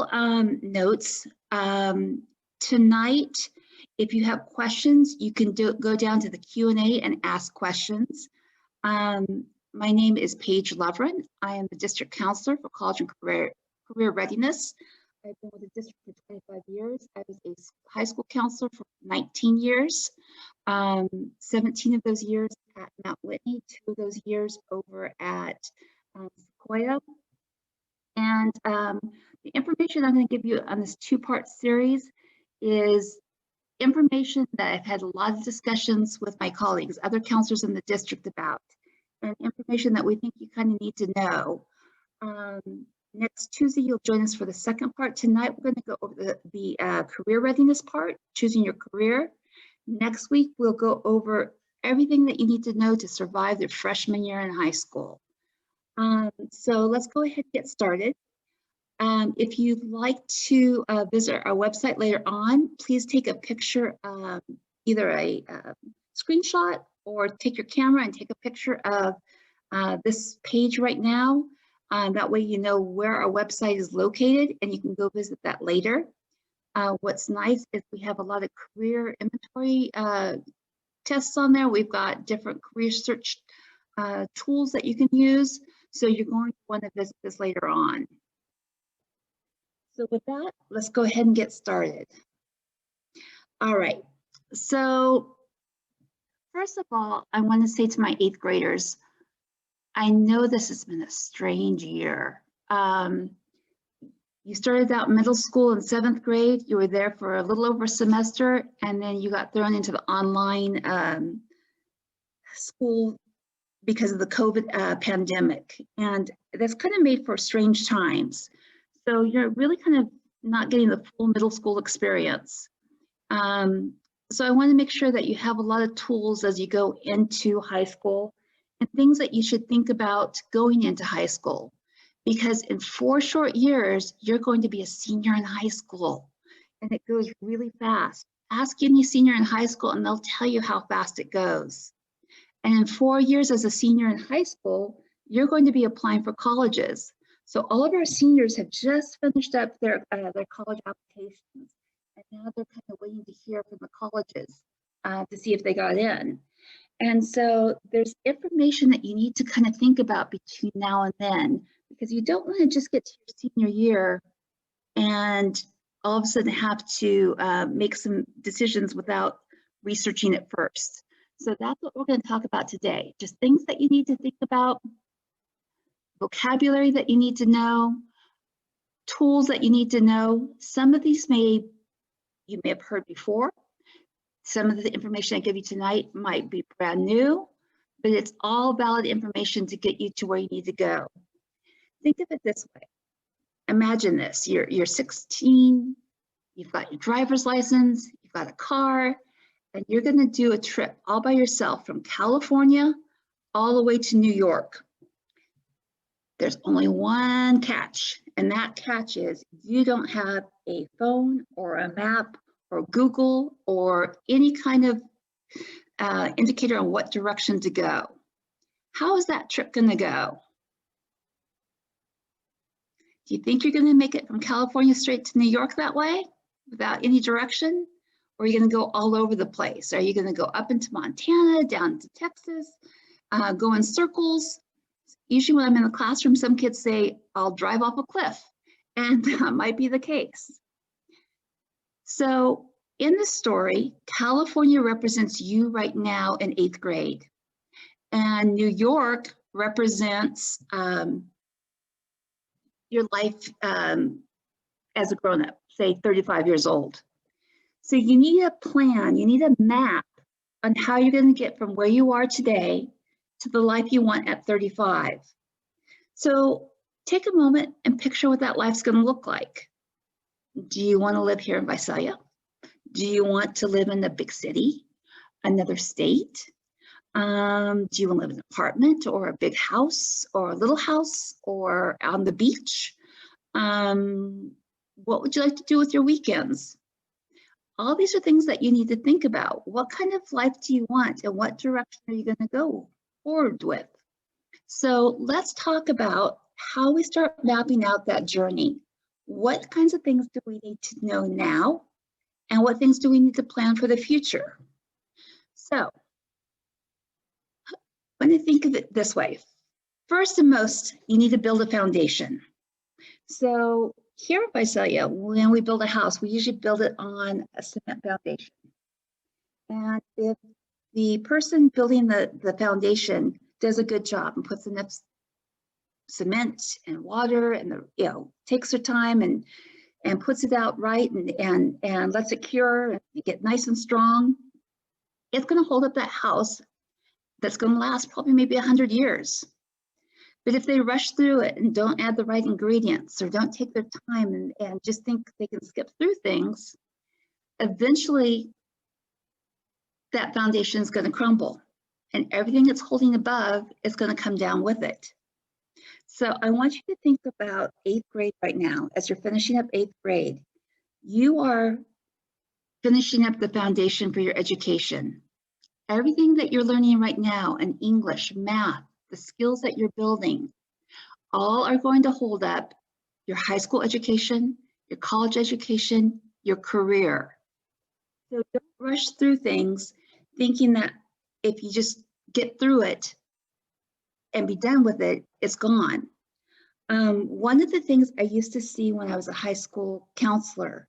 couple notes. Tonight, if you have questions, you can go down to the Q&A and ask questions. My name is Paige Lovren. I am the district counselor for college and career readiness. I've been with the district for 25 years. I was a high school counselor for 19 years, 17 of those years at Mount Whitney, 2 of those years over at Sequoia. And the information I'm going to give you on this 2-part series is information that I've had a lot of discussions with my colleagues, other counselors in the district about, and information that we think you kind of need to know. Next Tuesday, you'll join us for the 2nd part. Tonight, we're going to go over the career readiness part, choosing your career. Next week, we'll go over everything that you need to know to survive your freshman year in high school. So let's go ahead and get started. If you'd like to visit our website later on, please take a picture, either a screenshot or take your camera and take a picture of this page right now. That way you know where our website is located and you can go visit that later. What's nice is we have a lot of career inventory tests on there. We've got different career search tools that you can use. So you're going to want to visit this later on. So with that, let's go ahead and get started. All right, so first of all, I want to say to my 8th graders, I know this has been a strange year. You started out middle school in 7th grade, you were there for a little over a semester, and then you got thrown into the online school because of the COVID pandemic. And that's kind of made for strange times. So you're really kind of not getting the full middle school experience. So I want to make sure that you have a lot of tools as you go into high school and things that you should think about going into high school. Because in 4 short years, you're going to be a senior in high school and it goes really fast. Ask any senior in high school and they'll tell you how fast it goes. And in 4 years as a senior in high school, you're going to be applying for colleges. So all of our seniors have just finished up their college applications, and now they're kind of waiting to hear from the colleges to see if they got in. And so there's information that you need to kind of think about between now and then, because you don't want to just get to your senior year and all of a sudden have to make some decisions without researching it first. So that's what we're going to talk about today, just things that you need to think about, vocabulary that you need to know, tools that you need to know. Some of these you may have heard before. Some of the information I give you tonight might be brand new, but it's all valid information to get you to where you need to go. Think of it this way. Imagine this, you're 16, you've got your driver's license, you've got a car, and you're gonna do a trip all by yourself from California all the way to New York. There's only one catch, and that catch is you don't have a phone or a map or Google or any kind of indicator on what direction to go. How is that trip going to go? Do you think you're going to make it from California straight to New York that way without any direction? Or are you going to go all over the place? Are you going to go up into Montana, down to Texas, go in circles? Usually when I'm in the classroom, some kids say, I'll drive off a cliff, and that might be the case. So in this story, California represents you right now in 8th grade, and New York represents your life as a grown-up, say 35 years old. So you need a plan, you need a map on how you're going to get from where you are today to the life you want at 35. So take a moment and picture what that life's going to look like. Do you want to live here in Visalia? Do you want to live in a big city, another state? Do you want to live in an apartment or a big house or a little house or on the beach? What would you like to do with your weekends? All these are things that you need to think about. What kind of life do you want and what direction are you going to go forward with? So let's talk about how we start mapping out that journey. What kinds of things do we need to know now? And what things do we need to plan for the future? So when I think of it this way, first and most, you need to build a foundation. So here at Visalia, when we build a house, we usually build it on a cement foundation. And if the person building the foundation does a good job and puts enough cement and water and takes their time and puts it out right and lets it cure and get nice and strong, it's going to hold up that house that's going to last probably maybe 100 years. But if they rush through it and don't add the right ingredients or don't take their time and just think they can skip through things, eventually that foundation is going to crumble and everything it's holding above is going to come down with it. So I want you to think about 8th grade right now. As you're finishing up 8th grade, you are finishing up the foundation for your education. Everything that you're learning right now in English, math, the skills that you're building, all are going to hold up your high school education, your college education, your career. So don't rush through things thinking that if you just get through it and be done with it, it's gone. One of the things I used to see when I was a high school counselor,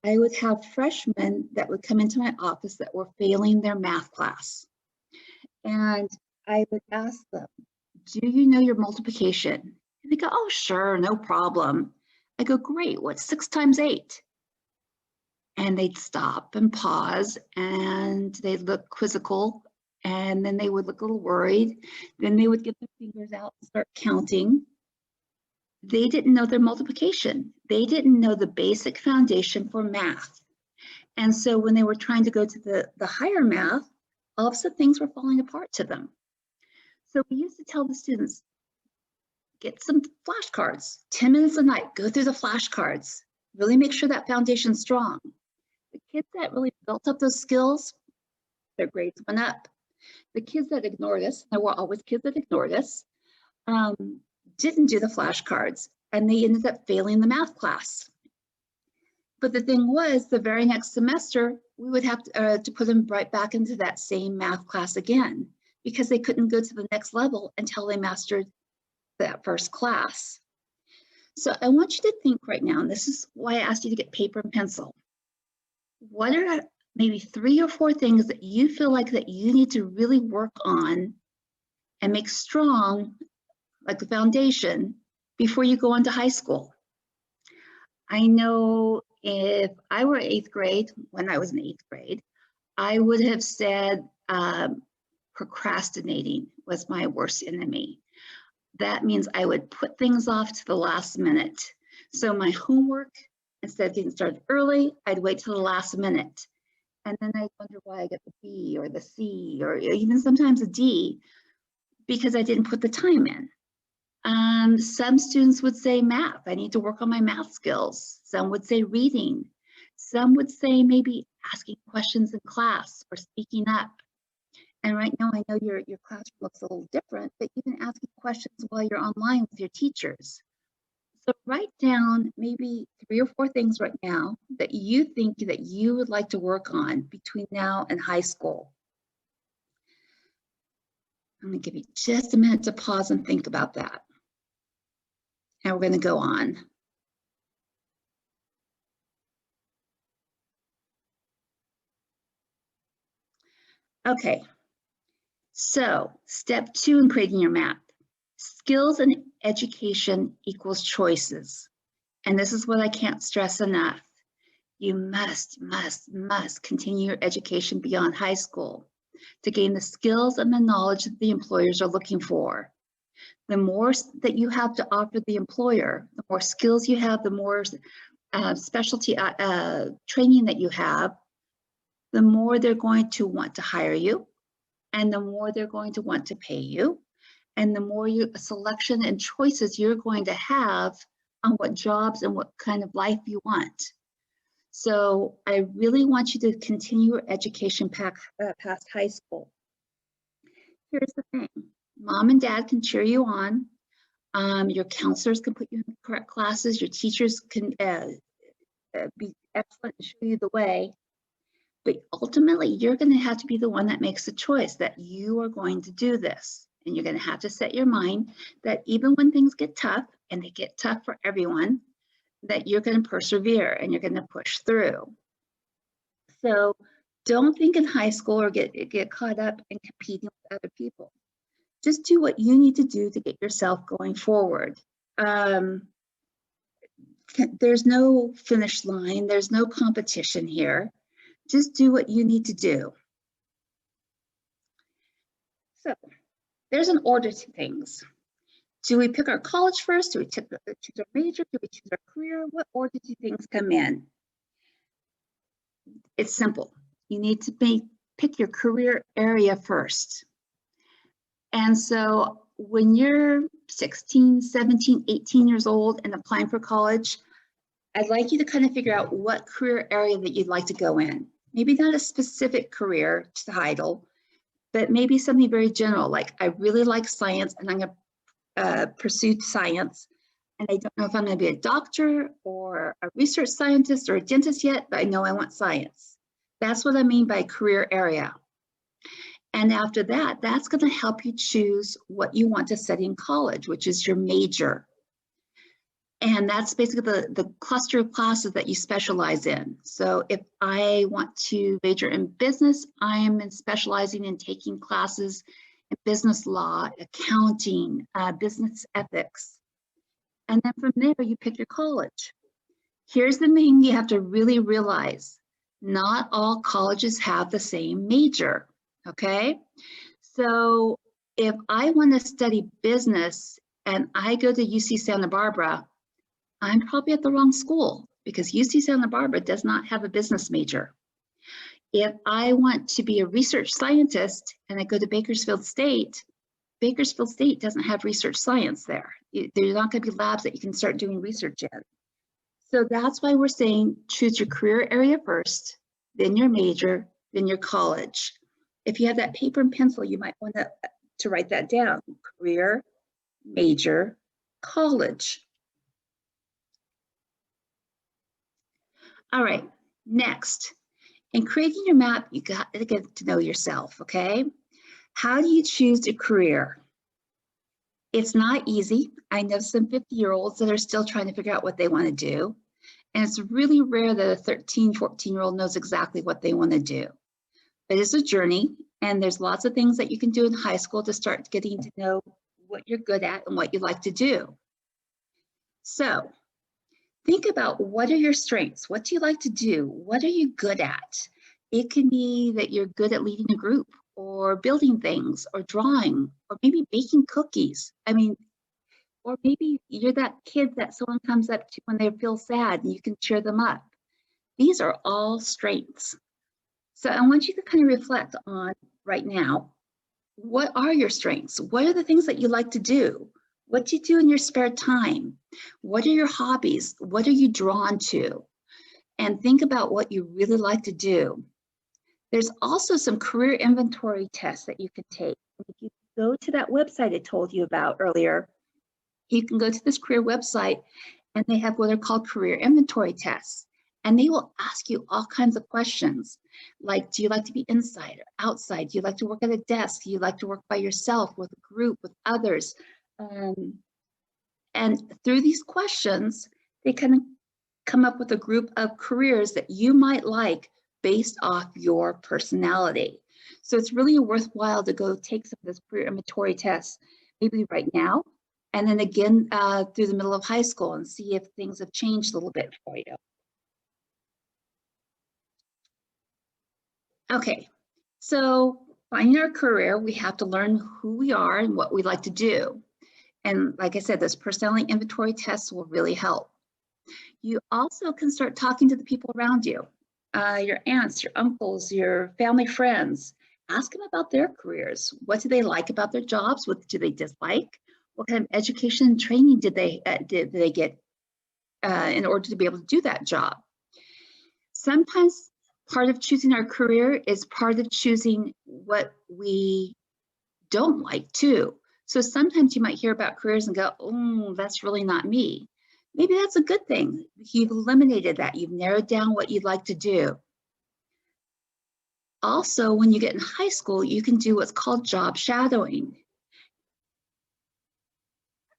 I would have freshmen that would come into my office that were failing their math class. And I would ask them, do you know your multiplication? And they go, oh, sure, no problem. I go, great, what's 6 times 8? And they'd stop and pause and they'd look quizzical and then they would look a little worried. Then they would get their fingers out and start counting. They didn't know their multiplication. They didn't know the basic foundation for math. And so when they were trying to go to the higher math, all of a sudden things were falling apart to them. So we used to tell the students, get some flashcards, 10 minutes a night, go through the flashcards, really make sure that foundation's strong. The kids that really built up those skills, their grades went up. The kids that ignored us, there were always kids that ignored us, didn't do the flashcards, and they ended up failing the math class. But the thing was, the very next semester, we would have to put them right back into that same math class again, because they couldn't go to the next level until they mastered that first class. So I want you to think right now, and this is why I asked you to get paper and pencil. What are maybe 3 or 4 things that you feel like that you need to really work on and make strong, like the foundation, before you go on to high school? I know if I were 8th grade, when I was in 8th grade, I would have said procrastinating was my worst enemy. That means I would put things off to the last minute. So my homework, instead of getting started early, I'd wait till the last minute. And then I'd wonder why I get the B or the C or even sometimes a D because I didn't put the time in. Some students would say math. I need to work on my math skills. Some would say reading. Some would say maybe asking questions in class or speaking up. And right now I know your classroom looks a little different, but even asking questions while you're online with your teachers. So write down maybe 3 or 4 things right now that you think that you would like to work on between now and high school. I'm going to give you just a minute to pause and think about that. And we're going to go on. Okay, so step 2 in creating your map. Skills and education equals choices. And this is what I can't stress enough. You must continue your education beyond high school to gain the skills and the knowledge that the employers are looking for. The more that you have to offer the employer, the more skills you have, the more specialty training that you have, the more they're going to want to hire you, and the more they're going to want to pay you, and the more selection and choices you're going to have on what jobs and what kind of life you want. So I really want you to continue your education past high school. Here's the thing. Mom and dad can cheer you on. Your counselors can put you in the correct classes. Your teachers can be excellent and show you the way. But ultimately, you're going to have to be the one that makes the choice that you are going to do this. And you're going to have to set your mind that even when things get tough, and they get tough for everyone, that you're going to persevere and you're going to push through. So don't think in high school or get caught up in competing with other people. Just do what you need to do to get yourself going forward. There's no finish line. There's no competition here. Just do what you need to do. So there's an order to things. Do we pick our college first? Do we choose our major? Do we choose our career? What order do things come in? It's simple. You need to pick your career area first. And so when you're 16, 17, 18 years old and applying for college, I'd like you to kind of figure out what career area that you'd like to go in. Maybe not a specific career title, but maybe something very general, like I really like science and I'm going to pursue science. And I don't know if I'm going to be a doctor or a research scientist or a dentist yet, but I know I want science. That's what I mean by career area. And after that, that's going to help you choose what you want to study in college, which is your major. And that's basically the cluster of classes that you specialize in. So if I want to major in business, I'm specializing in taking classes in business law, accounting, business ethics. And then from there, you pick your college. Here's the thing you have to really realize. Not all colleges have the same major, okay? So if I want to study business and I go to UC Santa Barbara, I'm probably at the wrong school because UC Santa Barbara does not have a business major. If I want to be a research scientist and I go to Bakersfield State doesn't have research science there. There's not going to be labs that you can start doing research in. So that's why we're saying choose your career area first, then your major, then your college. If you have that paper and pencil, you might want to write that down. Career, major, college. All right, next. In creating your map, you got to get to know yourself, okay? How do you choose a career? It's not easy. I know some 50-year-olds that are still trying to figure out what they want to do. And it's really rare that a 13, 14-year-old knows exactly what they want to do. But it's a journey, and there's lots of things that you can do in high school to start getting to know what you're good at and what you like to do. So think about what are your strengths? What do you like to do? What are you good at? It can be that you're good at leading a group or building things or drawing or maybe baking cookies. I mean, or maybe you're that kid that someone comes up to when they feel sad and you can cheer them up. These are all strengths. So I want you to kind of reflect on right now, what are your strengths? What are the things that you like to do? What do you do in your spare time? What are your hobbies? What are you drawn to? And think about what you really like to do. There's also some career inventory tests that you can take. If you go to that website I told you about earlier, you can go to this career website and they have what are called career inventory tests. And they will ask you all kinds of questions, like, do you like to be inside or outside? Do you like to work at a desk? Do you like to work by yourself, with a group, with others? And through these questions, they kind of come up with a group of careers that you might like based off your personality. So it's really worthwhile to go take some of this career inventory tests, maybe right now, and then again through the middle of high school and see if things have changed a little bit for you. Okay, so finding our career, we have to learn who we are and what we like to do. And like I said, those personality inventory tests will really help. You also can start talking to the people around you, your aunts, your uncles, your family friends. Ask them about their careers. What do they like about their jobs? What do they dislike? What kind of education and training did they get in order to be able to do that job? Sometimes part of choosing our career is part of choosing what we don't like too. So sometimes you might hear about careers and go, oh, that's really not me. Maybe that's a good thing. You've eliminated that. You've narrowed down what you'd like to do. Also, when you get in high school, you can do what's called job shadowing.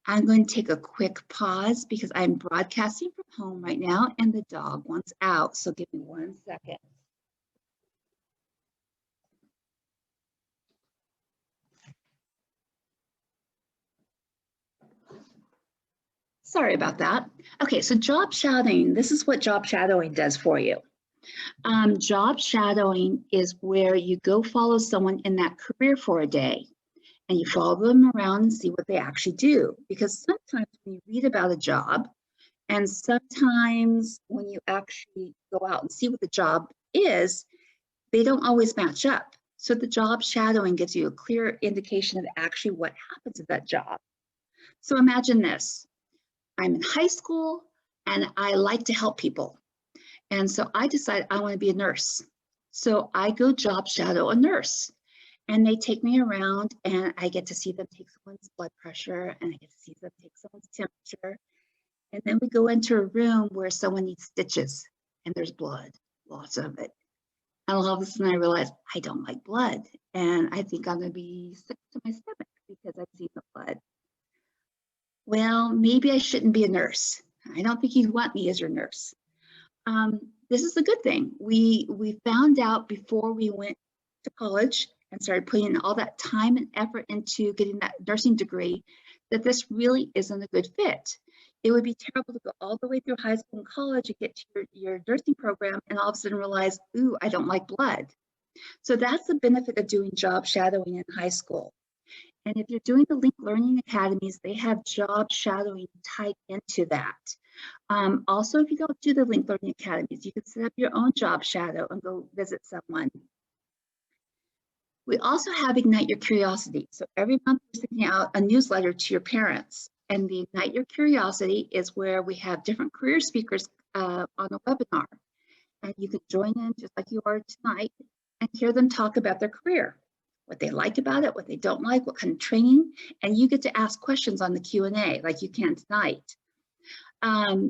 I'm going to take a quick pause because I'm broadcasting from home right now and the dog wants out. So give me 1 second. Sorry about that. Okay, so job shadowing, this is what job shadowing does for you. Job shadowing is where you go follow someone in that career for a day and you follow them around and see what they actually do. Because sometimes when you read about a job and sometimes when you actually go out and see what the job is, they don't always match up. So the job shadowing gives you a clear indication of actually what happens at that job. So imagine this. I'm in high school and I like to help people. And so I decided I want to be a nurse. So I go job shadow a nurse and they take me around and I get to see them take someone's blood pressure and I get to see them take someone's temperature. And then we go into a room where someone needs stitches and there's blood, lots of it. And all of a sudden I realize I don't like blood and I think I'm going to be sick to my stomach because I've seen the blood. Well, maybe I shouldn't be a nurse. I don't think you'd want me as your nurse. This is a good thing. We found out before we went to college and started putting all that time and effort into getting that nursing degree that this really isn't a good fit. It would be terrible to go all the way through high school and college and get to your nursing program and all of a sudden realize, ooh, I don't like blood. So that's the benefit of doing job shadowing in high school. And if you're doing the Link Learning Academies, they have job shadowing tied into that. Also, if you don't do the Link Learning Academies, you can set up your own job shadow and go visit someone. We also have Ignite Your Curiosity. So every month we're sending out a newsletter to your parents. And the Ignite Your Curiosity is where we have different career speakers on a webinar. And you can join in just like you are tonight and hear them talk about their career, what they like about it, what they don't like, what kind of training, and you get to ask questions on the Q&A like you can tonight.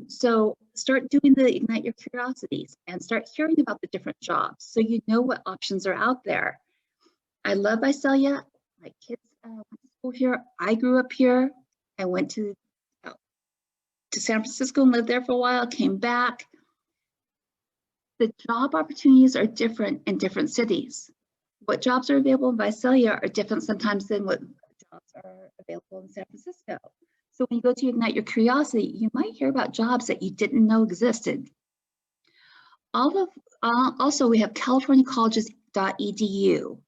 So start doing the Ignite Your Curiosities and start hearing about the different jobs so you know what options are out there. I love Visalia. My kids went to school here. I grew up here. I went to San Francisco and lived there for a while, came back. The job opportunities are different in different cities. What jobs are available in Visalia are different sometimes than what jobs are available in San Francisco. So when you go to Ignite Your Curiosity, you might hear about jobs that you didn't know existed. Also, we have californiacolleges.edu.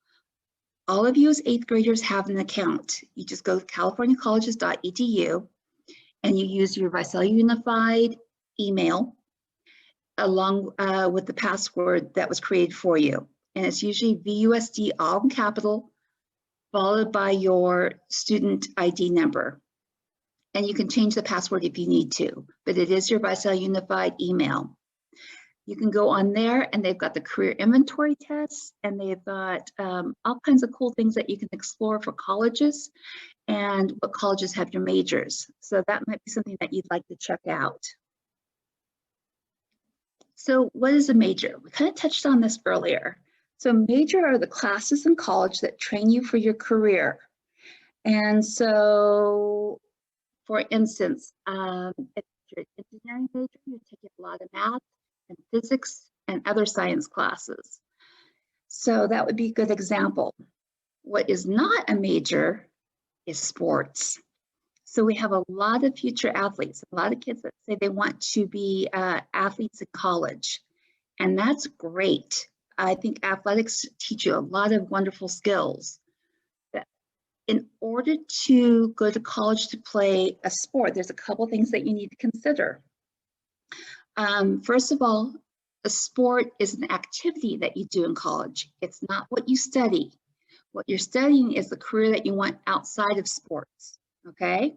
All of you as 8th graders have an account. You just go to californiacolleges.edu and you use your Visalia Unified email along with the password that was created for you. And it's usually VUSD all in capital, followed by your student ID number. And you can change the password if you need to, but it is your Visalia Unified email. You can go on there and they've got the career inventory tests and they've got all kinds of cool things that you can explore for colleges and what colleges have your majors. So that might be something that you'd like to check out. So what is a major? We kind of touched on this earlier. So major are the classes in college that train you for your career. And so, for instance, if you're an engineering major, you're taking a lot of math and physics and other science classes. So that would be a good example. What is not a major is sports. So we have a lot of future athletes, a lot of kids that say they want to be athletes in college, and that's great. I think athletics teach you a lot of wonderful skills. But in order to go to college to play a sport, there's a couple things that you need to consider. First of all, a sport is an activity that you do in college. It's not what you study. What you're studying is the career that you want outside of sports, okay?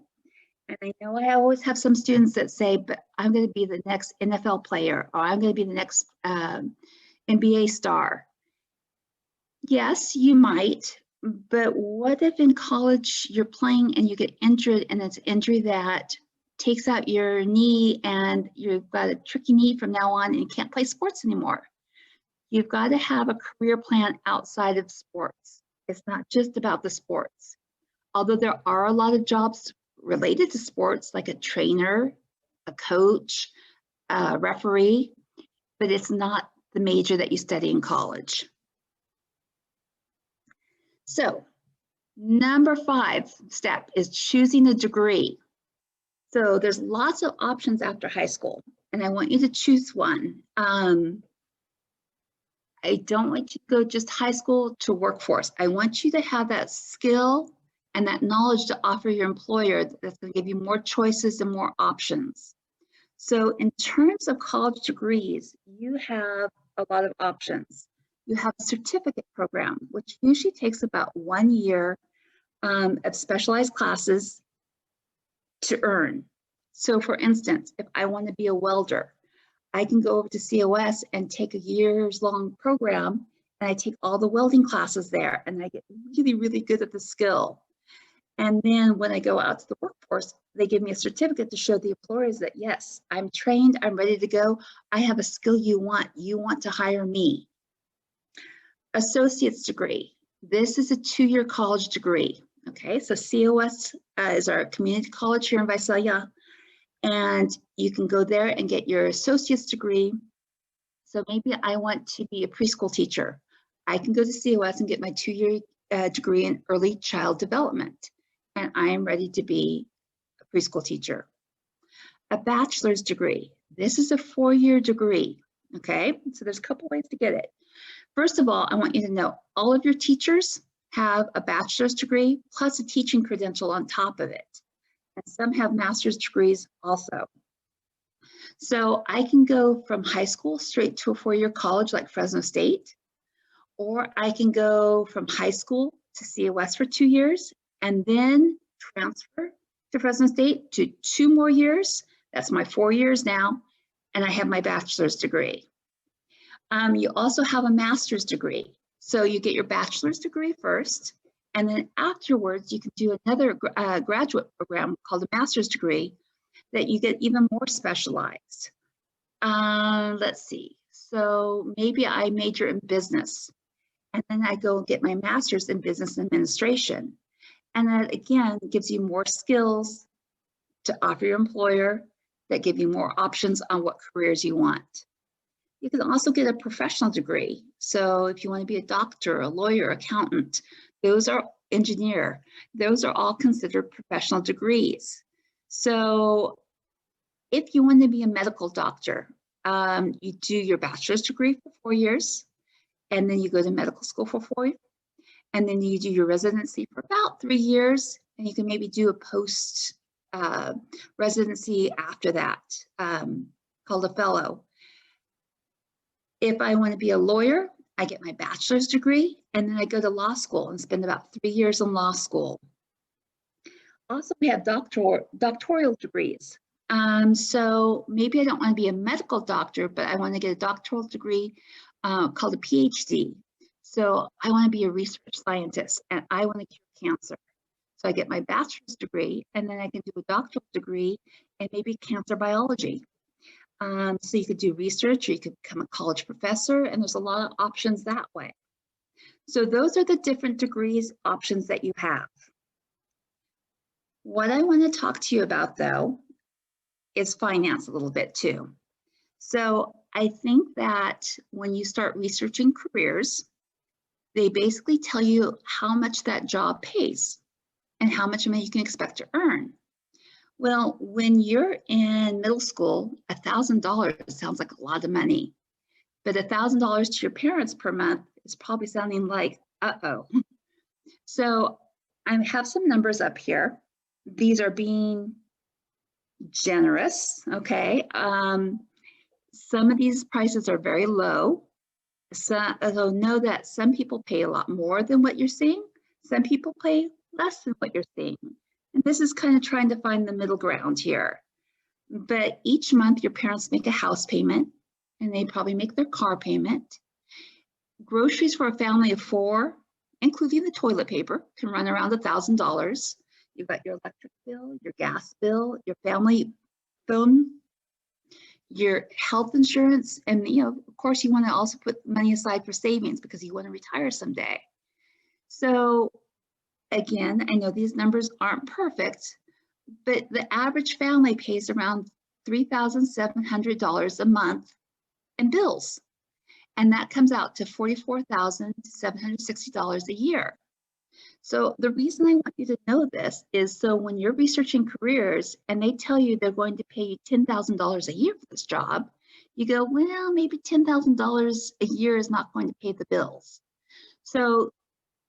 And I know I always have some students that say, but I'm going to be the next NFL player, or I'm going to be the next NBA star. Yes, you might, But what if in college you're playing and you get injured and it's an injury that takes out your knee and you've got a tricky knee from now on and you can't play sports anymore? You've got to have a career plan outside of sports. It's not just about the sports. Although there are a lot of jobs related to sports, like a trainer, a coach, a referee, but it's not the major that you study in college. So, number 5 step is choosing a degree. So there's lots of options after high school, and I want you to choose one. I don't want you to go just high school to workforce. I want you to have that skill and that knowledge to offer your employer that's going to give you more choices and more options. So in terms of college degrees, you have a lot of options. You have a certificate program, which usually takes about 1 year of specialized classes to earn. So for instance, if I want to be a welder, I can go over to COS and take a years-long program, and I take all the welding classes there, and I get really, really good at the skill. And then when I go out to the workforce, they give me a certificate to show the employers that, yes, I'm trained, I'm ready to go, I have a skill you want to hire me. Associate's degree. This is a 2-year college degree, okay? So COS is our community college here in Visalia, and you can go there and get your associate's degree. So maybe I want to be a preschool teacher. I can go to COS and get my 2-year degree in early child development, and I am ready to be a preschool teacher. A bachelor's degree. This is a 4-year degree, okay? So there's a couple ways to get it. First of all, I want you to know all of your teachers have a bachelor's degree plus a teaching credential on top of it. And some have master's degrees also. So I can go from high school straight to a 4-year college like Fresno State, or I can go from high school to COS for 2 years and then transfer to Fresno State to 2 more years. That's my 4 years now, and I have my bachelor's degree. You also have a master's degree. So you get your bachelor's degree first, and then afterwards you can do another graduate program called a master's degree that you get even more specialized. Let's see. So maybe I major in business, and then I go get my master's in business administration. And that again gives you more skills to offer your employer that give you more options on what careers you want. You can also get a professional degree. So if you want to be a doctor, a lawyer, accountant, those are engineer, those are all considered professional degrees. So if you want to be a medical doctor, you do your bachelor's degree for 4 years, and then you go to medical school for 4 years, and then you do your residency for about 3 years, and you can maybe do a post residency after that, called a fellow. If I want to be a lawyer, I get my bachelor's degree, and then I go to law school and spend about 3 years in law school. Also, we have doctoral degrees. So maybe I don't want to be a medical doctor, but I want to get a doctoral degree called a PhD. So I want to be a research scientist, and I want to cure cancer. So I get my bachelor's degree, and then I can do a doctoral degree in maybe cancer biology. So you could do research, or you could become a college professor, and there's a lot of options that way. So those are the different degrees options that you have. What I want to talk to you about, though, is finance a little bit too. So I think that when you start researching careers, they basically tell you how much that job pays and how much money you can expect to earn. Well, when you're in middle school, $1,000 sounds like a lot of money, but $1,000 to your parents per month is probably sounding like, uh-oh. So I have some numbers up here. These are being generous, okay? Some of these prices are very low. So know that some people pay a lot more than what you're seeing. Some people pay less than what you're seeing. And this is kind of trying to find the middle ground here. But each month your parents make a house payment, and they probably make their car payment. Groceries for a family of 4 including the toilet paper, can run around $1,000. You've got your electric bill, your gas bill, your family phone, your health insurance, and of course, you want to also put money aside for savings because you want to retire someday. So again, I know these numbers aren't perfect, but the average family pays around $3,700 a month in bills. And that comes out to $44,760 a year. So the reason I want you to know this is so when you're researching careers and they tell you they're going to pay you $10,000 a year for this job, you go, well, maybe $10,000 a year is not going to pay the bills. So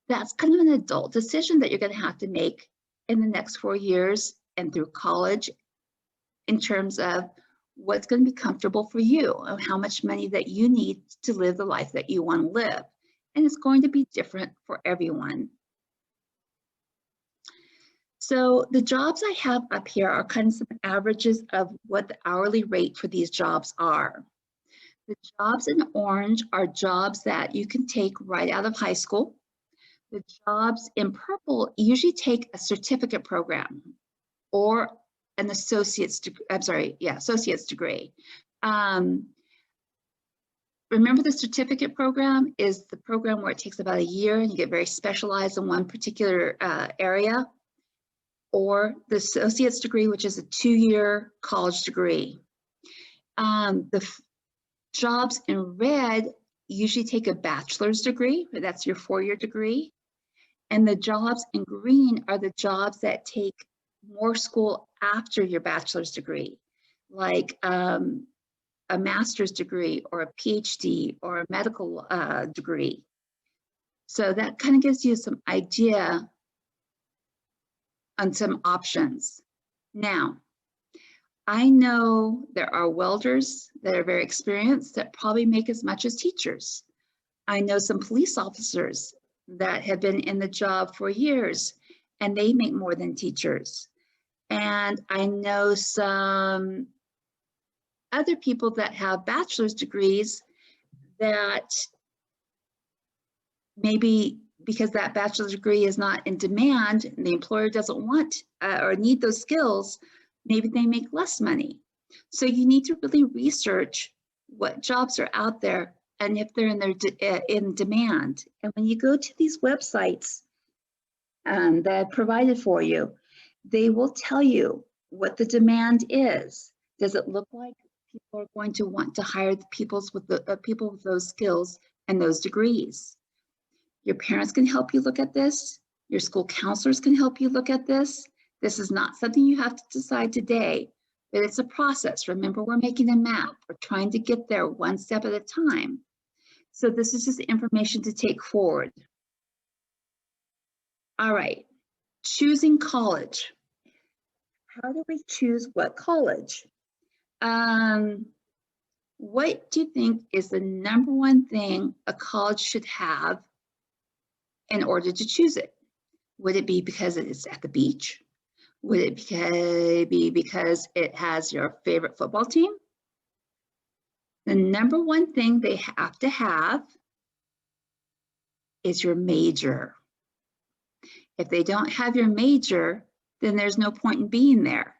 that's kind of an adult decision that you're going to have to make in the next 4 years and through college in terms of what's going to be comfortable for you and how much money that you need to live the life that you want to live. And it's going to be different for everyone. So the jobs I have up here are kind of some averages of what the hourly rate for these jobs are. The jobs in orange are jobs that you can take right out of high school. The jobs in purple usually take a certificate program or an associate's degree. Associate's degree. Remember, the certificate program is the program where it takes about a year and you get very specialized in one particular area, or the associate's degree, which is a 2-year college degree. The jobs in red usually take a bachelor's degree, but that's your 4-year degree. And the jobs in green are the jobs that take more school after your bachelor's degree, like a master's degree or a PhD or a medical degree. So that kind of gives you some idea on some options. Now, I know there are welders that are very experienced that probably make as much as teachers. I know some police officers that have been in the job for years and they make more than teachers. And I know some other people that have bachelor's degrees that maybe because that bachelor's degree is not in demand and the employer doesn't want or need those skills, maybe they make less money. So you need to really research what jobs are out there and if they're in demand. And when you go to these websites that I provided for you, they will tell you what the demand is. Does it look like people are going to want to hire the people with those skills and those degrees? Your parents can help you look at this. Your school counselors can help you look at this. This is not something you have to decide today, but it's a process. Remember, we're making a map. We're trying to get there one step at a time. So this is just information to take forward. All right, choosing college. How do we choose what college? What do you think is the #1 thing a college should have in order to choose it? Would it be because it's at the beach? Would it be because it has your favorite football team? The #1 thing they have to have is your major. If they don't have your major, then there's no point in being there.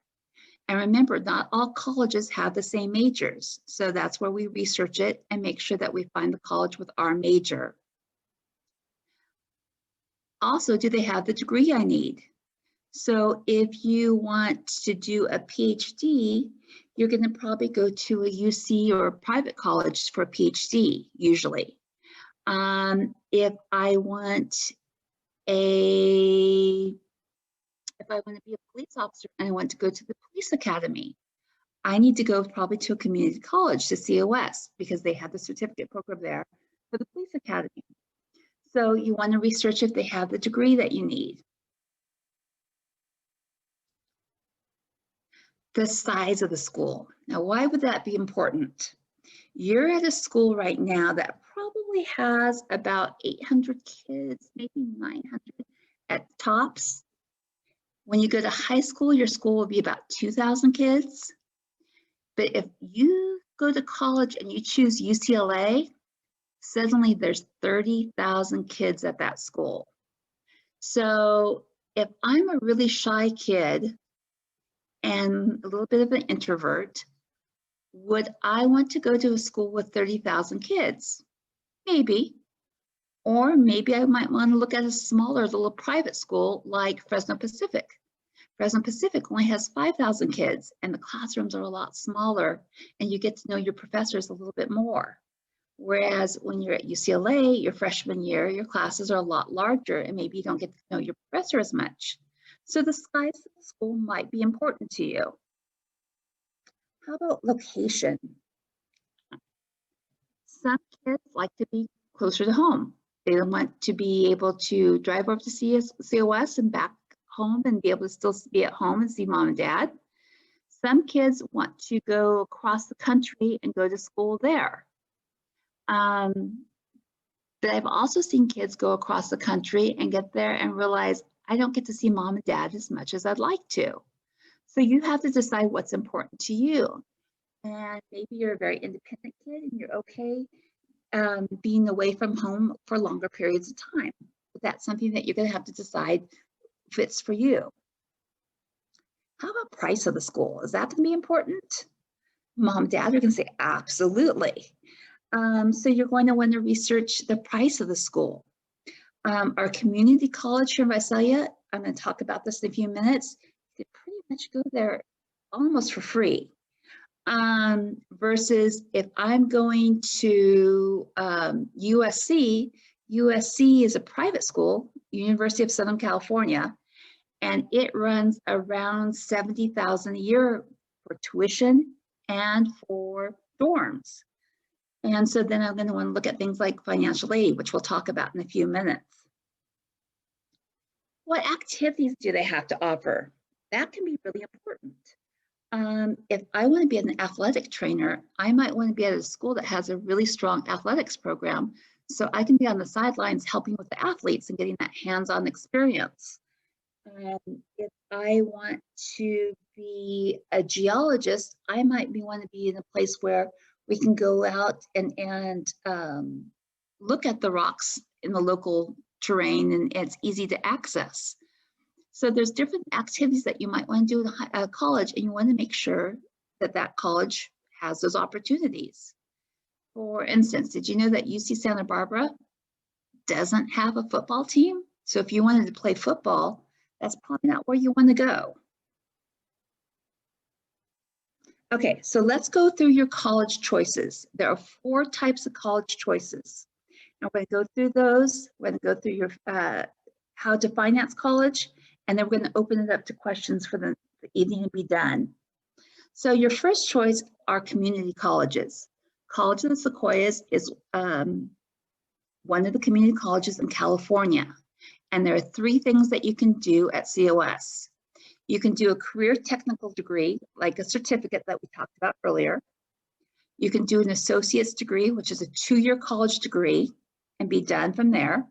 And remember, not all colleges have the same majors. So that's where we research it and make sure that we find the college with our major. Also, do they have the degree I need? So if you want to do a PhD, you're going to probably go to a UC or a private college for a PhD, usually. If I want to be a police officer and I want to go to the police academy, I need to go probably to a community college, to COS, because they have the certificate program there for the police academy. So you want to research if they have the degree that you need. The size of the school. Now, why would that be important? You're at a school right now that probably has about 800 kids, maybe 900 at tops. When you go to high school, your school will be about 2,000 kids. But if you go to college and you choose UCLA, Suddenly there's 30,000 kids at that school. So if I'm a really shy kid and a little bit of an introvert, would I want to go to a school with 30,000 kids? Maybe. Or maybe I might want to look at a smaller little private school like Fresno Pacific. Fresno Pacific only has 5,000 kids and the classrooms are a lot smaller and you get to know your professors a little bit more. Whereas when you're at UCLA, your freshman year, your classes are a lot larger and maybe you don't get to know your professor as much. So the size of the school might be important to you. How about location? Some kids like to be closer to home. They want to be able to drive over to COS and back home and be able to still be at home and see mom and dad. Some kids want to go across the country and go to school there. But I've also seen kids go across the country and get there and realize, I don't get to see mom and dad as much as I'd like to. So you have to decide what's important to you. And maybe you're a very independent kid and you're okay being away from home for longer periods of time. But that's something that you're going to have to decide fits for you. How about price of the school? Is that going to be important? Mom, dad are going to say, absolutely. So you're going to want to research the price of the school. Our community college here in Visalia, I'm going to talk about this in a few minutes, you could pretty much go there almost for free. Versus if I'm going to USC, USC is a private school, University of Southern California, and it runs around $70,000 a year for tuition and for dorms. And so then I'm going to want to look at things like financial aid, which we'll talk about in a few minutes. What activities do they have to offer? That can be really important. If I want to be an athletic trainer, I might want to be at a school that has a really strong athletics program, so I can be on the sidelines helping with the athletes and getting that hands-on experience. If I want to be a geologist, I might want to be in a place where we can go out and look at the rocks in the local terrain and it's easy to access. So there's different activities that you might want to do at college, and you want to make sure that that college has those opportunities. For instance, did you know that UC Santa Barbara doesn't have a football team? So if you wanted to play football, that's probably not where you want to go. Okay, so let's go through your college choices. There are 4 types of college choices. And we're going to go through those. We're going to go through your how to finance college, and then we're going to open it up to questions for the evening to be done. So your first choice are community colleges. College of the Sequoias is one of the community colleges in California. And there are 3 things that you can do at COS. You can do a career technical degree, like a certificate that we talked about earlier. You can do an associate's degree, which is a 2-year college degree, and be done from there.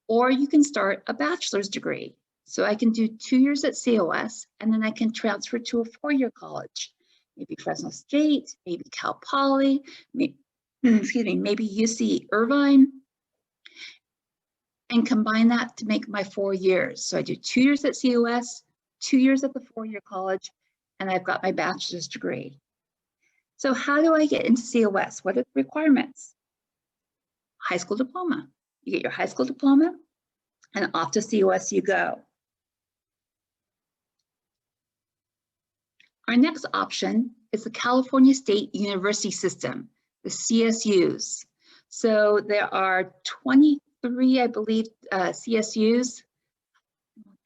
Or you can start a bachelor's degree. So I can do 2 years at COS, and then I can transfer to a 4-year college, maybe Fresno State, maybe Cal Poly, maybe, maybe UC Irvine, and combine that to make my 4 years. So I do 2 years at COS, 2 years at the 4-year college, and I've got my bachelor's degree. So how do I get into COS? What are the requirements? High school diploma. You get your high school diploma, and off to COS you go. Our next option is the California State University System, the CSUs. So there are 23, I believe, CSUs.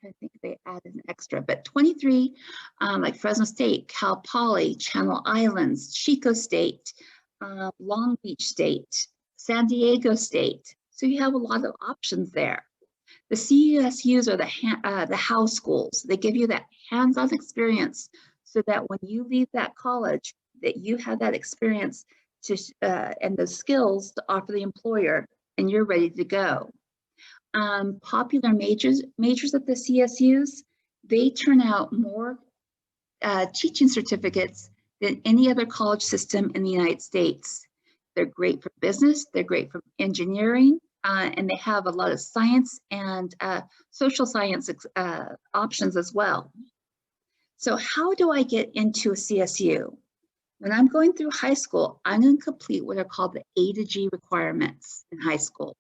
I think they added an extra, but 23, like Fresno State, Cal Poly, Channel Islands, Chico State, Long Beach State, San Diego State. So you have a lot of options there. The CSUs are the house schools. They give you that hands-on experience so that when you leave that college, that you have that experience to and the skills to offer the employer, and you're ready to go. Popular majors at the CSUs, they turn out more teaching certificates than any other college system in the United States. They're great for business, they're great for engineering, and they have a lot of science and social science options as well. So how do I get into a CSU? When I'm going through high school, I'm going to complete what are called the A to G requirements in high school.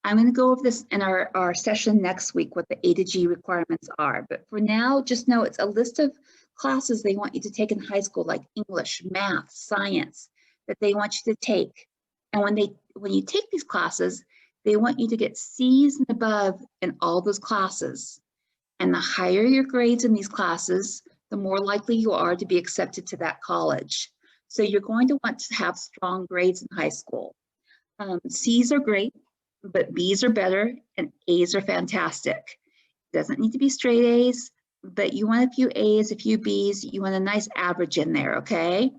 I'm going to go over this in our session next week, what the A to G requirements are. But for now, just know it's a list of classes they want you to take in high school, like English, math, science, that they want you to take. And when you take these classes, they want you to get C's and above in all those classes. And the higher your grades in these classes, the more likely you are to be accepted to that college. So you're going to want to have strong grades in high school. C's are great, but B's are better and A's are fantastic. It doesn't need to be straight A's, but you want a few A's, a few B's, you want a nice average in there, okay?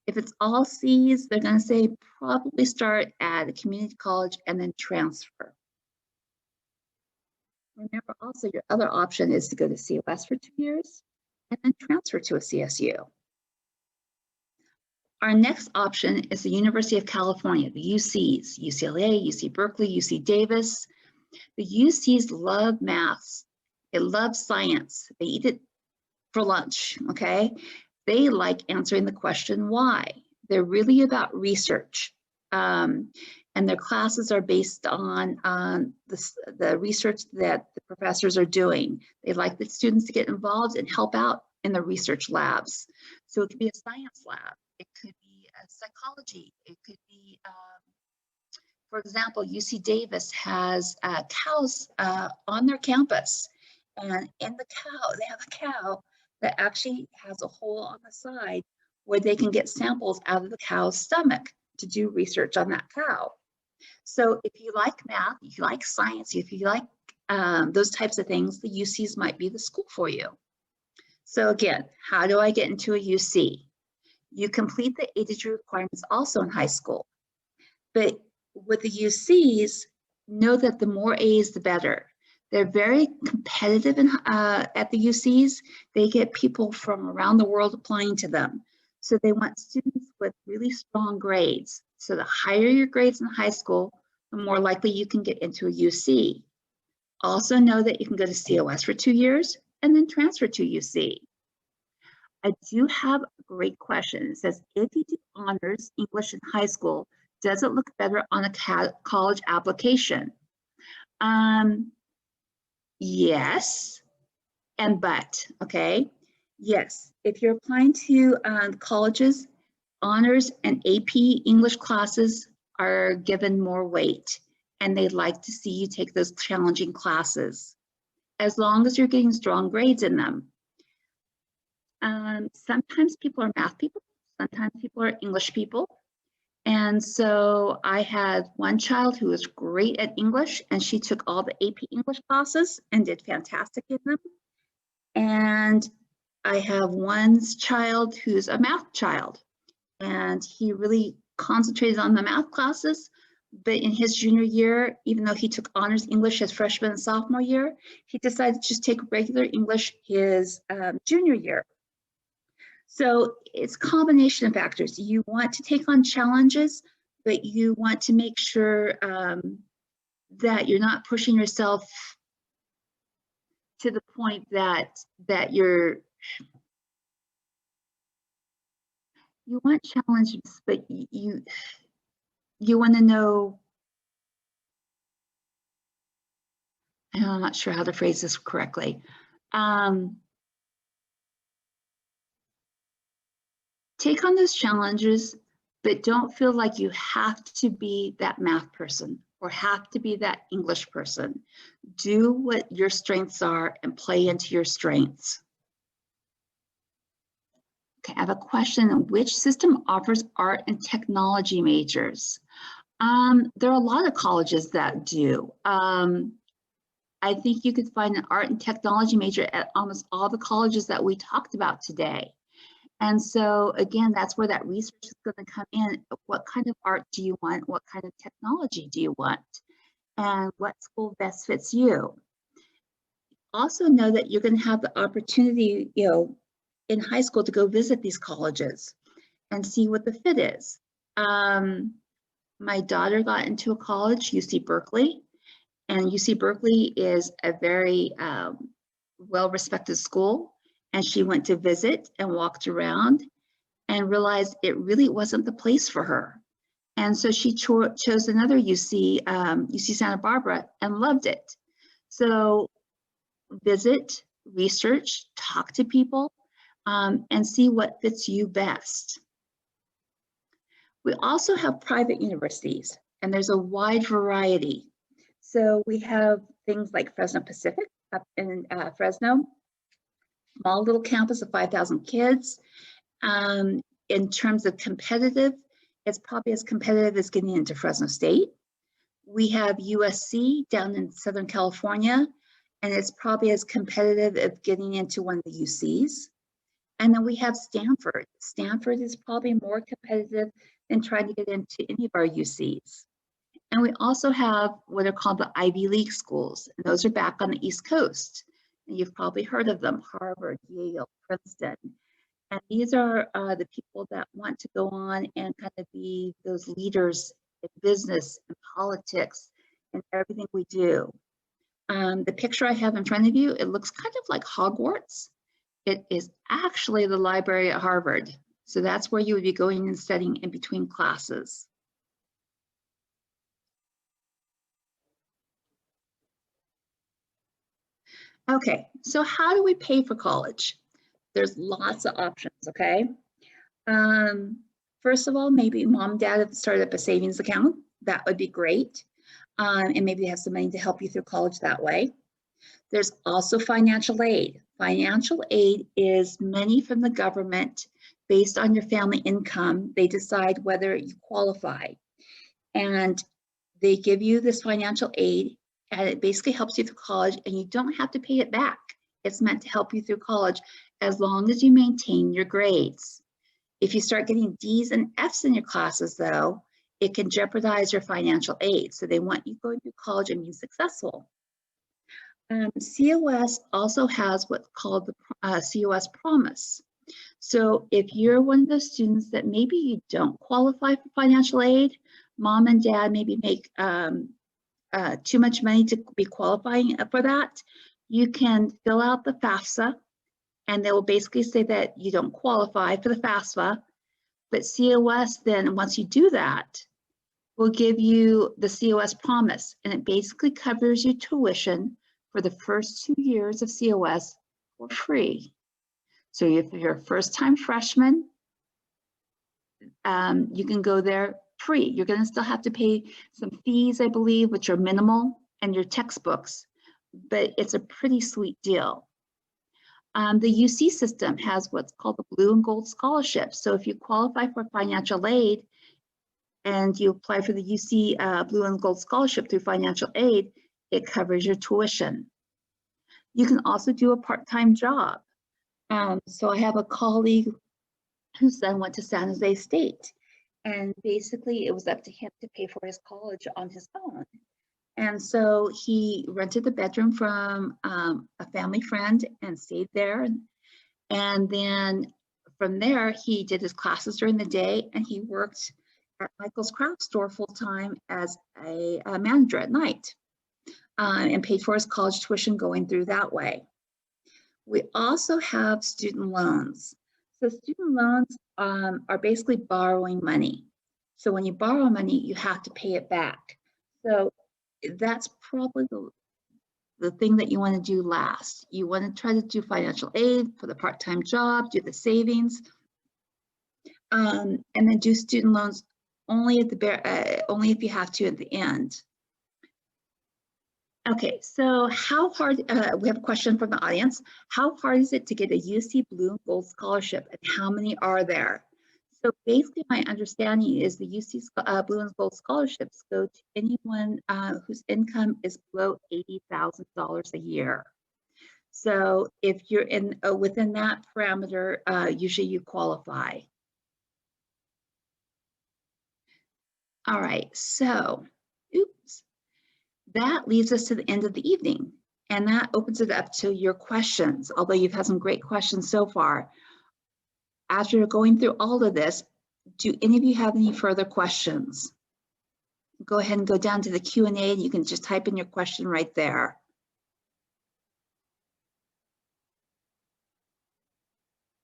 If it's all C's, they're gonna say probably start at a community college and then transfer. Remember also your other option is to go to COS for 2 years and then transfer to a CSU. Our next option is the University of California, the UCs, UCLA, UC Berkeley, UC Davis. The UCs love maths. They love science. They eat it for lunch, okay? They like answering the question why. They're really about research. And their classes are based on the research that the professors are doing. They like the students to get involved and help out in the research labs. So it could be a science lab, it could be a psychology, it could be, for example, UC Davis has cows on their campus. And in the cow, they have a cow that actually has a hole on the side where they can get samples out of the cow's stomach to do research on that cow. So if you like math, if you like science, if you like those types of things, the UCs might be the school for you. So again, how do I get into a UC? You complete the A to G requirements also in high school. But with the UCs, know that the more A's, the better. They're very competitive at the UCs. They get people from around the world applying to them. So they want students with really strong grades. So the higher your grades in high school, the more likely you can get into a UC. Also know that you can go to COS for 2 years and then transfer to UC. I do have a great question. It says, if you do honors English in high school, does it look better on a college application? Yes, and but, okay? Yes, if you're applying to colleges, honors and AP English classes are given more weight, and they'd like to see you take those challenging classes, as long as you're getting strong grades in them. Sometimes people are math people, sometimes people are English people. And so I had one child who was great at English, and she took all the AP English classes and did fantastic in them. And I have one child who's a math child, and he really concentrated on the math classes. But in his junior year, even though he took honors English his freshman and sophomore year, he decided to just take regular English his junior year. So it's a combination of factors. You want to take on challenges, but you want to make sure that you're not pushing yourself to the point that you want challenges, but you want to know, I'm not sure how to phrase this correctly. Take on those challenges, but don't feel like you have to be that math person or have to be that English person. Do what your strengths are and play into your strengths. Okay, I have a question. Which system offers art and technology majors? There are a lot of colleges that do. I think you could find an art and technology major at almost all the colleges that we talked about today. And so again, that's where that research is going to come in. What kind of art do you want? What kind of technology do you want? And what school best fits you? Also know that you're going to have the opportunity, in high school to go visit these colleges and see what the fit is. My daughter got into a college, UC Berkeley, and UC Berkeley is a very well-respected school. And she went to visit and walked around and realized it really wasn't the place for her. And so she chose another UC, UC Santa Barbara, and loved it. So visit, research, talk to people, and see what fits you best. We also have private universities, and there's a wide variety. So we have things like Fresno Pacific up in Fresno, small little campus of 5,000 kids. In terms of competitive, it's probably as competitive as getting into Fresno State. We have USC down in Southern California, and it's probably as competitive as getting into one of the UCs. And then we have Stanford. Stanford is probably more competitive than trying to get into any of our UCs. And we also have what are called the Ivy League schools, and those are back on the East Coast. And you've probably heard of them, Harvard, Yale, Princeton. And these are the people that want to go on and kind of be those leaders in business and politics and everything we do. The picture I have in front of you, it looks kind of like Hogwarts. It is actually the library at Harvard. So that's where you would be going and studying in between classes. Okay, so how do we pay for college? There's lots of options, okay? First of all, maybe mom and dad have started up a savings account. That would be great. And maybe they have some money to help you through college that way. There's also financial aid. Financial aid is money from the government based on your family income. They decide whether you qualify. And they give you this financial aid, and it basically helps you through college, and you don't have to pay it back. It's meant to help you through college as long as you maintain your grades. If you start getting D's and F's in your classes, though, it can jeopardize your financial aid. So they want you going through college and being successful. COS also has what's called the COS Promise. So if you're one of those students that maybe you don't qualify for financial aid, mom and dad maybe make too much money to be qualifying for that, you can fill out the FAFSA, and they will basically say that you don't qualify for the FAFSA, but COS then, once you do that, will give you the COS Promise, and it basically covers your tuition for the first 2 years of COS for free. So if you're a first-time freshman, you can go there free. You're going to still have to pay some fees, I believe, which are minimal, and your textbooks, but it's a pretty sweet deal. The UC system has what's called the Blue and Gold Scholarship. So if you qualify for financial aid and you apply for the UC Blue and Gold Scholarship through financial aid, it covers your tuition. You can also do a part-time job. So I have a colleague whose son went to San Jose State, and basically it was up to him to pay for his college on his own. And so he rented the bedroom from a family friend and stayed there. And then from there, he did his classes during the day, and he worked at Michael's Craft Store full-time as a manager at night, and paid for his college tuition going through that way. We also have student loans. So student loans are basically borrowing money. So when you borrow money, you have to pay it back. So that's probably the thing that you want to do last. You want to try to do financial aid for the part-time job, do the savings, and then do student loans only at the only if you have to at the end. Okay, so how hard, we have a question from the audience. How hard is it to get a UC Blue and Gold Scholarship, and how many are there? So basically my understanding is the UC Blue and Gold Scholarships go to anyone whose income is below $80,000 a year. So if you're in within that parameter, usually you qualify. All right, so, oops. That leads us to the end of the evening, and that opens it up to your questions, although you've had some great questions so far. After going through all of this, Do any of you have any further questions? Go ahead and go down to the Q&A and you can just type in your question right there.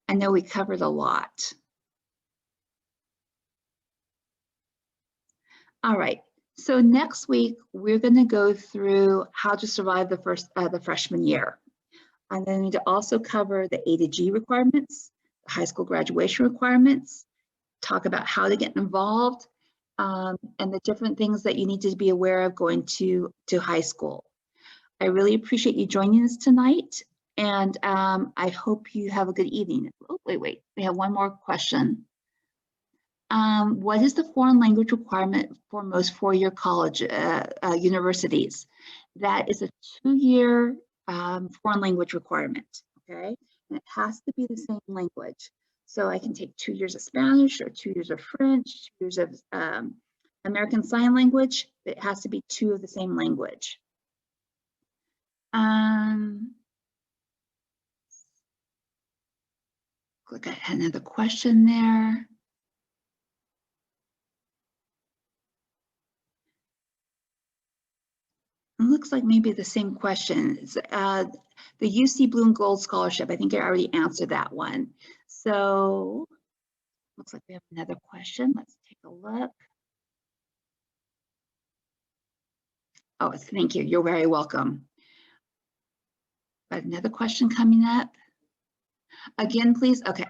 I know we covered a lot. All right, so next week we're going to go through how to survive the freshman year. And then we need to also cover the A to G requirements, the high school graduation requirements, talk about how to get involved, and the different things that you need to be aware of going to high school. I really appreciate you joining us tonight, and I hope you have a good evening. Oh, wait, we have one more question. What is the foreign language requirement for most four-year college universities? That is a 2-year foreign language requirement, okay? And it has to be the same language. So I can take 2 years of Spanish or 2 years of French, 2 years of American Sign Language. It has to be 2 of the same language. Look at another question there. It looks like maybe the same question. The UC Bloom Gold Scholarship, I think I already answered that one. So looks like we have another question. Let's take a look. Oh, thank you. You're very welcome. Got another question coming up. Again, please. Okay.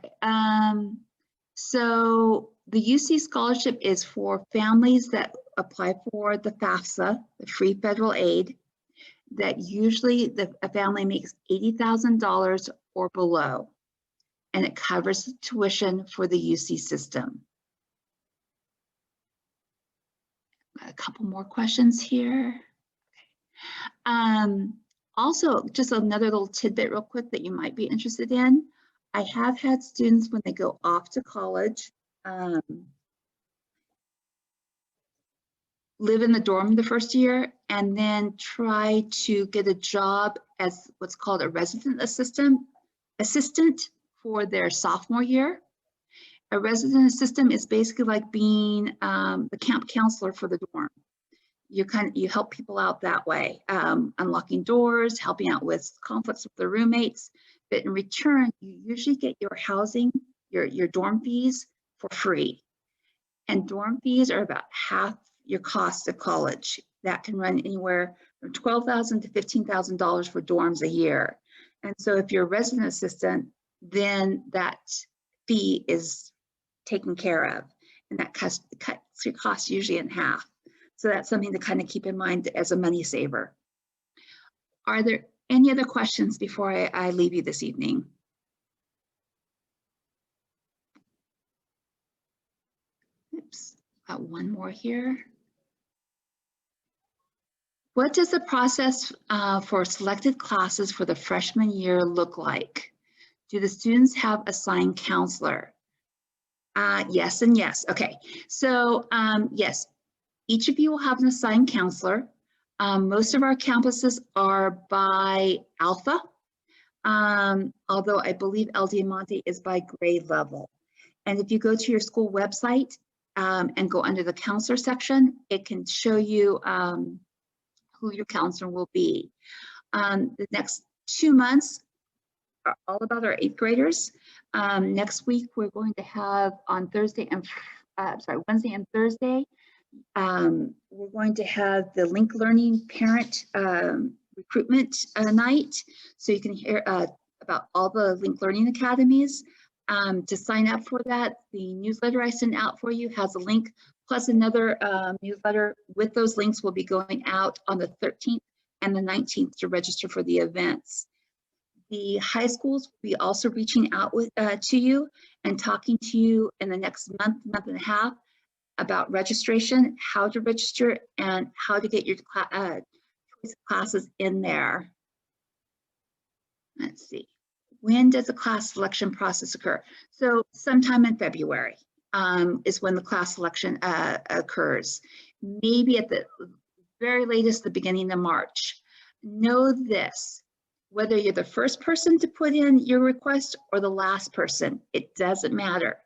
So the UC scholarship is for families that apply for the FAFSA, the free federal aid, that usually a family makes $80,000 or below, and it covers tuition for the UC system. Got a couple more questions here. Okay. Also, just another little tidbit real quick that you might be interested in. I have had students when they go off to college, live in the dorm the first year and then try to get a job as what's called a resident assistant for their sophomore year. A resident assistant is basically like being the camp counselor for the dorm. You help people out that way, unlocking doors, helping out with conflicts with the roommates. But in return, you usually get your housing, your dorm fees for free. And dorm fees are about half your cost of college. That can run anywhere from $12,000 to $15,000 for dorms a year. And so if you're a resident assistant, then that fee is taken care of. And that cuts your cost usually in half. So that's something to kind of keep in mind as a money saver. Are there any other questions before I leave you this evening? Oops, got one more here. What does the process for selected classes for the freshman year look like? Do the students have assigned counselor? Yes and yes. Okay, so yes, each of you will have an assigned counselor. Most of our campuses are by alpha, although I believe El Diamante is by grade level. And if you go to your school website and go under the counselor section, it can show you who your counselor will be. The next 2 months are all about our 8th graders. Next week, we're going to have on Wednesday and Thursday, we're going to have the Link Learning Parent Recruitment Night. So you can hear about all the Link Learning Academies. To sign up for that, the newsletter I sent out for you has a link, plus another newsletter with those links will be going out on the 13th and the 19th to register for the events. The high schools will be also reaching out to you and talking to you in the next month and a half about registration, how to register, and how to get your choice classes in there. Let's see. When does the class selection process occur? So sometime in February is when the class selection occurs. Maybe at the very latest, the beginning of March. Know this, whether you're the first person to put in your request or the last person, it doesn't matter.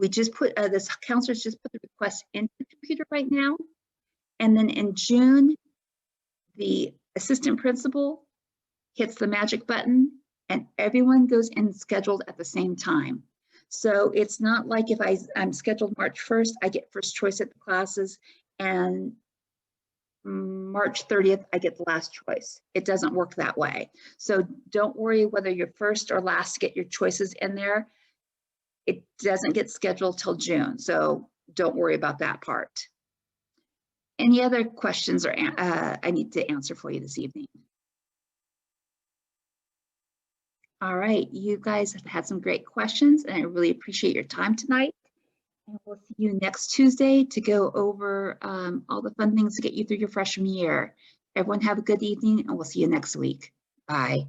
We just put, this counselors just put the request into the computer right now. And then in June, the assistant principal hits the magic button and everyone goes in scheduled at the same time. So it's not like if I'm scheduled March 1st, I get first choice at the classes, and March 30th, I get the last choice. It doesn't work that way. So don't worry whether you're first or last to get your choices in there. It doesn't get scheduled till June, so don't worry about that part. Any other questions or I need to answer for you this evening? All right, you guys have had some great questions, and I really appreciate your time tonight. And we'll see you next Tuesday to go over all the fun things to get you through your freshman year. Everyone have a good evening, and we'll see you next week. Bye.